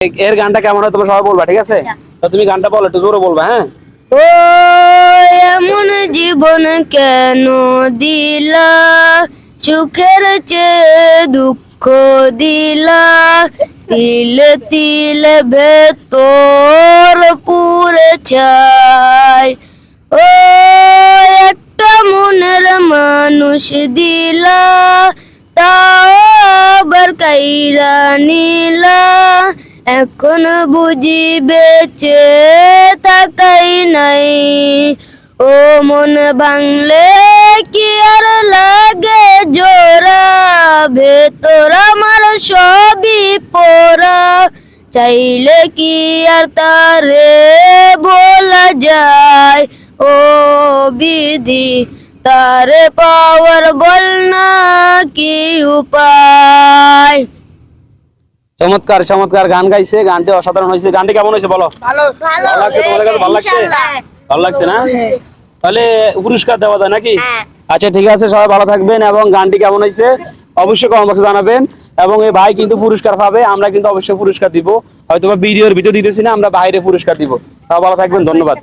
এর গানটা কেমন হয় তোমরা সবাই বলবা, ঠিক আছে? তো তুমি গানটা বলো, একটু জোরে বলবা, হ্যাঁ? ও এমন জীবন কেন দিলা, সুখের চেয়ে দুঃখ দিলা, তিলে তিলে ভেতর পুরে ছাই। ও একটা মনের মানুষ দিলা, তাও আবার কাইরা নিলা, এখন বুঝি বেঁচে থাকাই নাই। ও মন ভাঙলে কি আর লাগে জোড়া, ভেতর আমার সবই পোড়া, চাইলে কি আর তারে ভোলা যায়। ও বিধি তারে পাওয়ার বল না কি উপায়। চমৎকার চমৎকার গান গাইছে, গানটি অসাধারণ হয়েছে। গানটি কেমন হয়েছে বলো? ভালো ভালো লাগছে? তোমাদের কাছে ভালো লাগছে? ভালো লাগছে না? তাহলে পুরস্কার দেওয়া যায় নাকি? আচ্ছা ঠিক আছে, সবাই ভালো থাকবেন এবং গানটি কেমন হয়েছে অবশ্যই কমেন্ট বক্সে জানাবেন। এবং এই ভাই কিন্তু পুরস্কার পাবে, আমরা কিন্তু অবশ্যই পুরস্কার দিব, হয়তো ভিডিওর ভিতর দিতেছি না, আমরা বাইরে পুরস্কার দিব। সবাই ভালো থাকবেন, ধন্যবাদ।